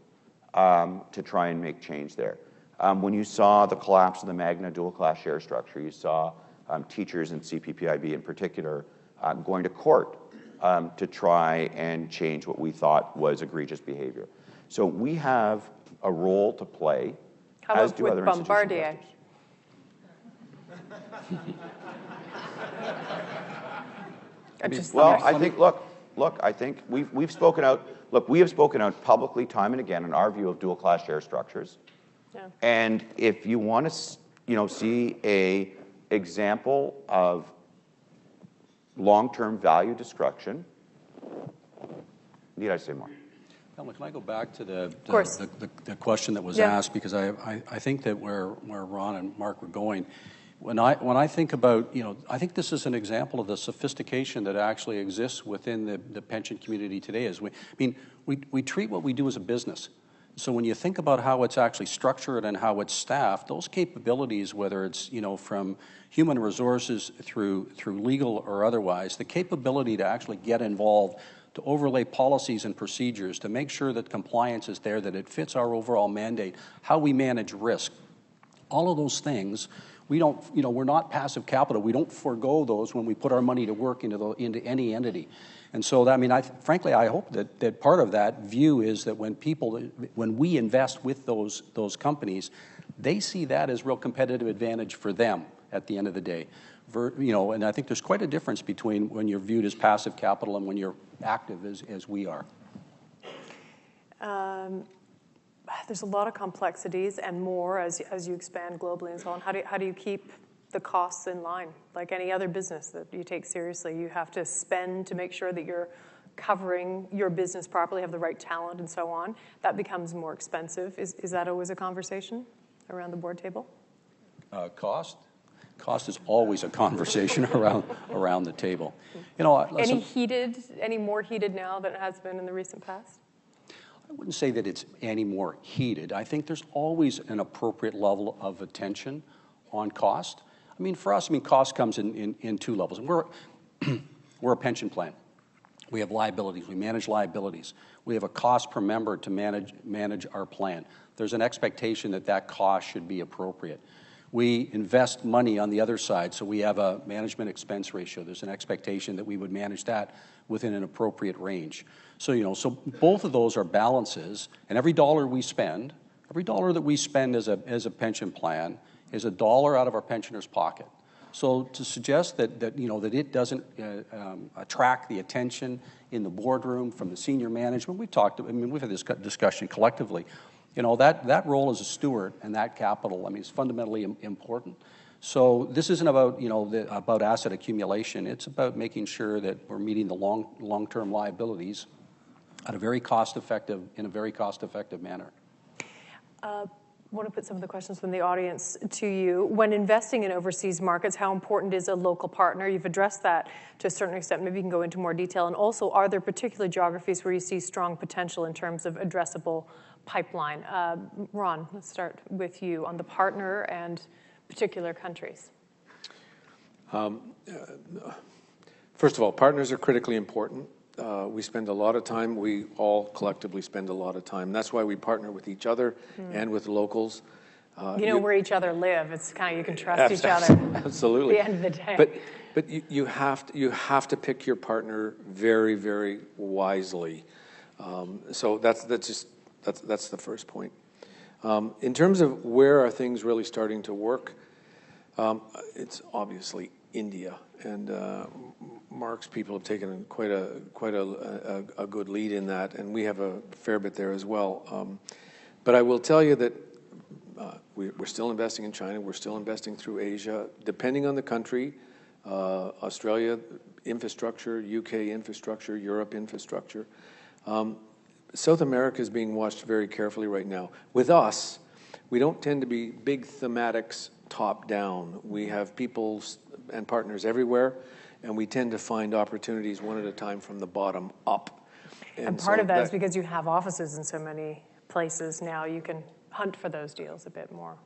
to try and make change there. When you saw the collapse of the Magna dual-class share structure, you saw teachers and CPPIB in particular going to court to try and change what we thought was egregious behavior. So we have a role to play, as do other institutional investors. Well, I think, look, I think we've spoken out. Look, we have spoken out publicly time and again in our view of dual-class share structures. Yeah. And if you want to, see a example of long-term value destruction, need I say more? Can I go back to the question that was Yeah. asked, because I think that where Ron and Mark were going. When I think about, I think this is an example of the sophistication that actually exists within the pension community today. We treat what we do as a business. So when you think about how it's actually structured and how it's staffed, those capabilities, whether it's from human resources through legal or otherwise, the capability to actually get involved, to overlay policies and procedures, to make sure that compliance is there, that it fits our overall mandate, how we manage risk, all of those things. We don't, we're not passive capital. We don't forego those when we put our money to work into any entity. And so, frankly, I hope that part of that view is that when we invest with those companies, they see that as real competitive advantage for them at the end of the day. And I think there's quite a difference between when you're viewed as passive capital and when you're active as we are. There's a lot of complexities and more as you expand globally and so on. How do you keep the costs in line, like any other business that you take seriously. You have to spend to make sure that you're covering your business properly, have the right talent and so on. That becomes more expensive. Is that always a conversation around the board table? Cost? Cost is always a conversation around the table. You know, Any more heated now than it has been in the recent past? I wouldn't say that it's any more heated. I think there's always an appropriate level of attention on cost. I mean, for us, cost comes in two levels. And we're a pension plan. We have liabilities. We manage liabilities. We have a cost per member to manage our plan. There's an expectation that that cost should be appropriate. We invest money on the other side, so we have a management expense ratio. There's an expectation that we would manage that within an appropriate range. So, so both of those are balances, and every dollar we spend, every dollar that we spend as a pension plan is a dollar out of our pensioner's pocket. So to suggest that it doesn't attract the attention in the boardroom from the senior management, we've had this discussion collectively. That role as a steward and that capital, is fundamentally important. So this isn't about, about asset accumulation. It's about making sure that we're meeting the long-term liabilities in a very cost-effective manner. I want to put some of the questions from the audience to you. When investing in overseas markets, how important is a local partner? You've addressed that to a certain extent. Maybe you can go into more detail. And also, are there particular geographies where you see strong potential in terms of addressable pipeline? Ron, let's start with you on the partner and particular countries. First of all, partners are critically important. We spend a lot of time, we all collectively spend a lot of time. That's why we partner with each other and with locals. Where each other live. It's kind of, you can trust each other. Absolutely. At the end of the day. But you have to pick your partner very, very wisely. So that's the first point. In terms of where are things really starting to work, it's obviously India, and Mark's people have taken quite a good lead in that, and we have a fair bit there as well. But I will tell you that we're still investing in China. We're still investing through Asia, depending on the country. Australia infrastructure, UK infrastructure, Europe infrastructure. South America is being watched very carefully right now. With us, we don't tend to be big thematics top down. We have people and partners everywhere, and we tend to find opportunities one at a time from the bottom up. And part of that is because you have offices in so many places now, you can hunt for those deals a bit more.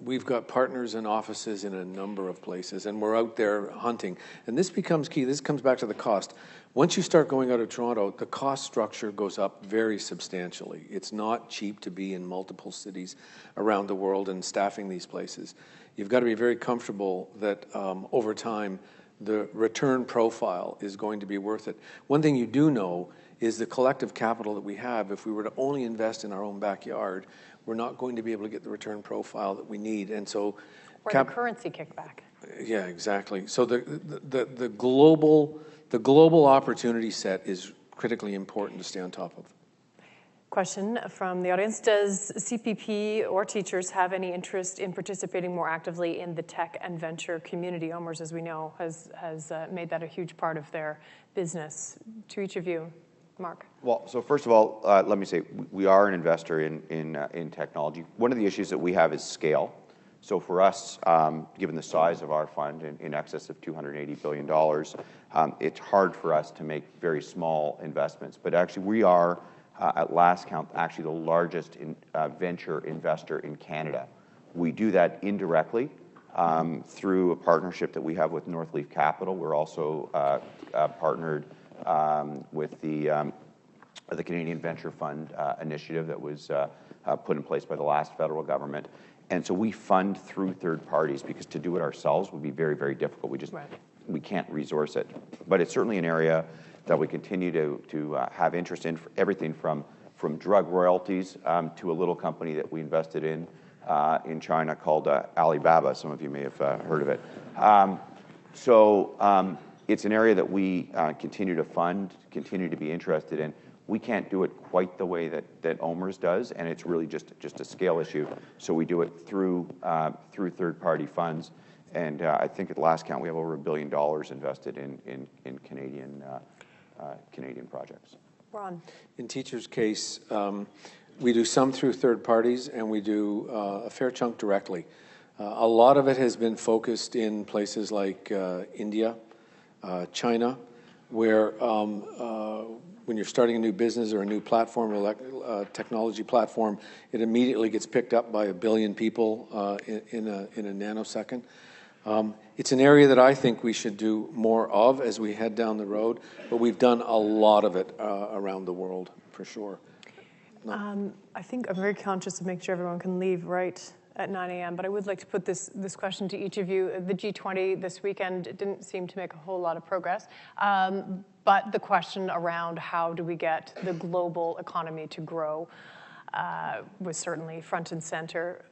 We've got partners and offices in a number of places, and we're out there hunting. And this becomes key. This comes back to the cost. Once you start going out of Toronto, the cost structure goes up very substantially. It's not cheap to be in multiple cities around the world and staffing these places. You've got to be very comfortable that over time, the return profile is going to be worth it. One thing you do know is the collective capital that we have, if we were to only invest in our own backyard, we're not going to be able to get the return profile that we need. And so, or the currency kickback. Yeah, exactly. So the global opportunity set is critically important to stay on top of. Question from the audience. Does CPP or teachers have any interest in participating more actively in the tech and venture community? OMERS, as we know, has made that a huge part of their business. To each of you, Mark. Well, so first of all, let me say, we are an investor in technology. One of the issues that we have is scale. So for us, given the size of our fund in excess of $280 billion, it's hard for us to make very small investments. But actually, we are, at last count, actually the largest venture investor in Canada. We do that indirectly through a partnership that we have with Northleaf Capital. We're also partnered with the Canadian Venture Fund initiative that was put in place by the last federal government. And so we fund through third parties because to do it ourselves would be very, very difficult. We can't resource it. But it's certainly an area that we continue to have interest in, everything from drug royalties to a little company that we invested in China called Alibaba. Some of you may have heard of it. So it's an area that we continue to fund, continue to be interested in. We can't do it quite the way that OMERS does, and it's really just a scale issue. So we do it through third-party funds. I think at the last count we have over $1 billion invested in Canadian projects. Ron. In Teachers' case, we do some through third parties, and we do a fair chunk directly. A lot of it has been focused in places like India, China, where when you're starting a new business or a new platform, technology platform, it immediately gets picked up by 1 billion people in a nanosecond. It's an area that I think we should do more of as we head down the road, but we've done a lot of it around the world, for sure. I think I'm very conscious of making sure everyone can leave right at 9 a.m., but I would like to put this question to each of you. The G20 this weekend didn't seem to make a whole lot of progress, but the question around how do we get the global economy to grow was certainly front and center.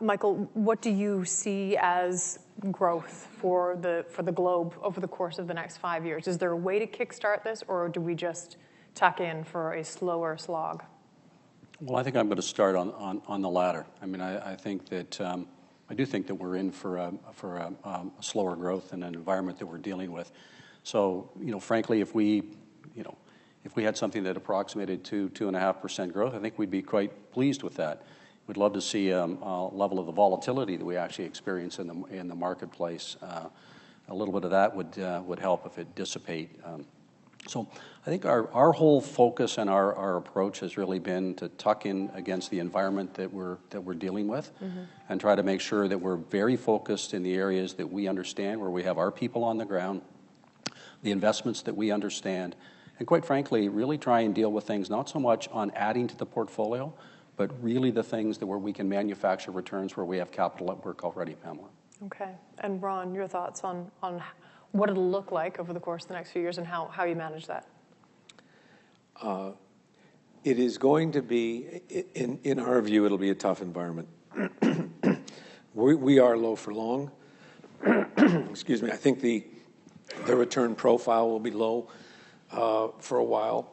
Michael, what do you see as growth for the globe over the course of the next 5 years? Is there a way to kickstart this, or do we just tuck in for a slower slog? Well, I think I'm going to start on the latter. I mean, I think that I do think that we're in for a slower growth in an environment that we're dealing with. So, frankly, if we had something that approximated 2.5% growth, I think we'd be quite pleased with that. We'd love to see a level of the volatility that we actually experience in the marketplace. A little bit of that would help if it dissipate. So I think our whole focus and our approach has really been to tuck in against the environment that we're dealing with, and try to make sure that we're very focused in the areas that we understand, where we have our people on the ground, the investments that we understand, and quite frankly, really try and deal with things not so much on adding to the portfolio, but really the things that where we can manufacture returns where we have capital at work already, Pamela. Okay. And Ron, your thoughts on what it'll look like over the course of the next few years and how you manage that? It is going to be, in our view, it'll be a tough environment. We are low for long. Excuse me. I think the return profile will be low for a while.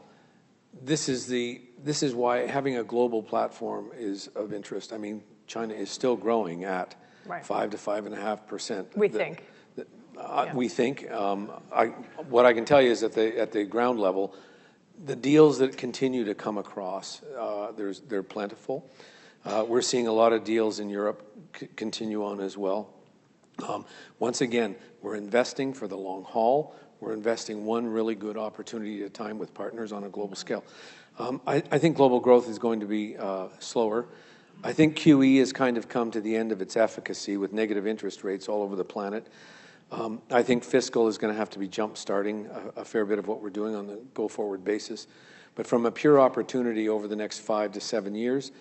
This is why having a global platform is of interest. I mean, China is still growing at 5 to 5.5%. We think. We think. What I can tell you is that at the ground level, the deals that continue to come across, they're plentiful. We're seeing a lot of deals in Europe continue on as well. Once again, we're investing for the long haul. We're investing one really good opportunity at a time with partners on a global scale. I think global growth is going to be slower. I think QE has kind of come to the end of its efficacy with negative interest rates all over the planet. I think fiscal is going to have to be jump-starting a fair bit of what we're doing on the go-forward basis. But from a pure opportunity over the next 5 to 7 years,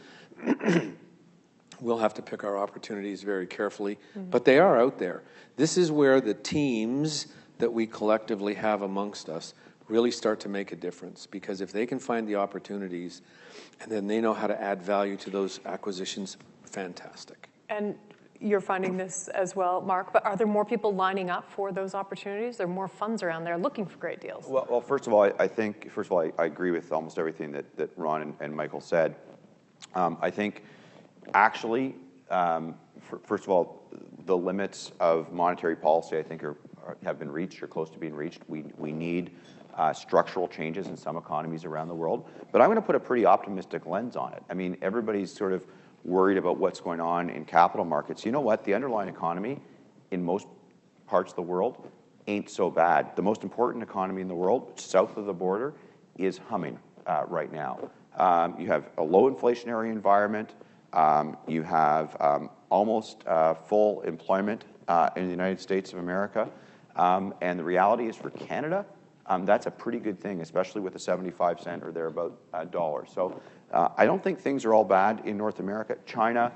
we'll have to pick our opportunities very carefully. But they are out there. This is where the teams that we collectively have amongst us really start to make a difference. Because if they can find the opportunities and then they know how to add value to those acquisitions, fantastic. And you're finding this as well, Mark, but are there more people lining up for those opportunities? There are more funds around there looking for great deals. Well, first of all, I agree with almost everything that Ron and Michael said. I think actually, first of all, the limits of monetary policy, I think, have been reached or close to being reached. We need structural changes in some economies around the world. But I'm going to put a pretty optimistic lens on it. I mean, everybody's sort of worried about what's going on in capital markets. You know what? The underlying economy in most parts of the world ain't so bad. The most important economy in the world, south of the border, is humming right now. You have a low inflationary environment. You have almost full employment in the United States of America. And the reality is for Canada, that's a pretty good thing, especially with a 75-cent or thereabout dollar. So I don't think things are all bad in North America. China,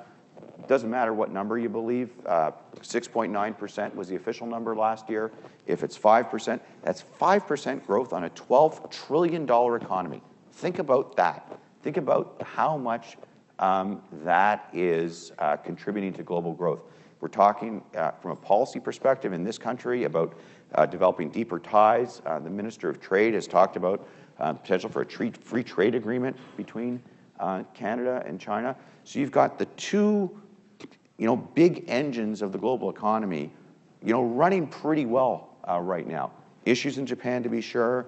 doesn't matter what number you believe, 6.9% was the official number last year. If it's 5%, that's 5% growth on a $12 trillion economy. Think about that. Think about how much that is contributing to global growth. We're talking from a policy perspective in this country about developing deeper ties. The Minister of Trade has talked about potential for a free trade agreement between Canada and China. So you've got the two big engines of the global economy, running pretty well right now. Issues in Japan, to be sure,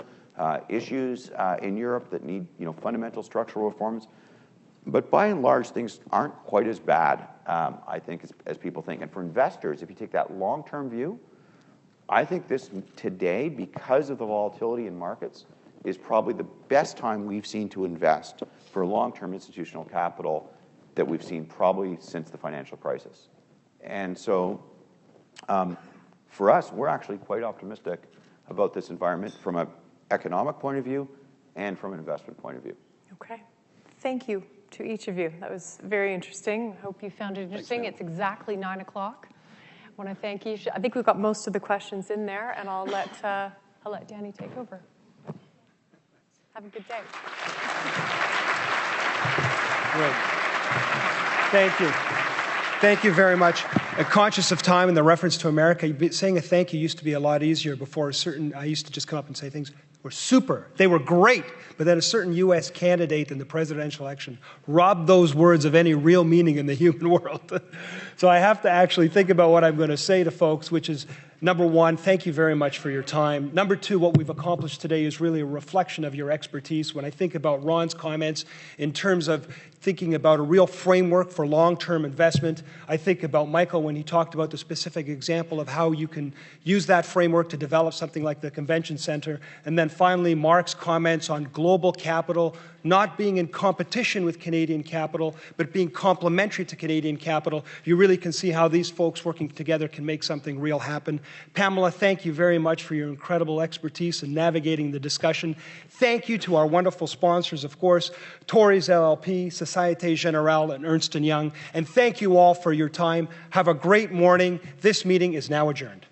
issues in Europe that need, fundamental structural reforms. But by and large, things aren't quite as bad, I think, as people think. And for investors, if you take that long-term view, I think this today, because of the volatility in markets, is probably the best time we've seen to invest for long-term institutional capital that we've seen probably since the financial crisis. And so for us, we're actually quite optimistic about this environment from an economic point of view and from an investment point of view. Okay. Thank you to each of you. That was very interesting. Hope you found it interesting. It's exactly 9 o'clock. I want to thank each. I think we've got most of the questions in there, and I'll let Danny take over. Have a good day. Great. Thank you. Thank you very much. Conscious of time and the reference to America, saying a thank you used to be a lot easier before. I used to just come up and say things were super. They were great. But then a certain U.S. candidate in the presidential election robbed those words of any real meaning in the human world. So I have to actually think about what I'm going to say to folks, which is, number one, thank you very much for your time. Number two, what we've accomplished today is really a reflection of your expertise. When I think about Ron's comments in terms of thinking about a real framework for long-term investment, I think about Michael when he talked about the specific example of how you can use that framework to develop something like the convention center. And then finally, Mark's comments on global capital not being in competition with Canadian capital, but being complementary to Canadian capital. You really can see how these folks working together can make something real happen. Pamela, thank you very much for your incredible expertise in navigating the discussion. Thank you to our wonderful sponsors, of course, Torys LLP, Société Générale, and Ernst & Young. And thank you all for your time. Have a great morning. This meeting is now adjourned.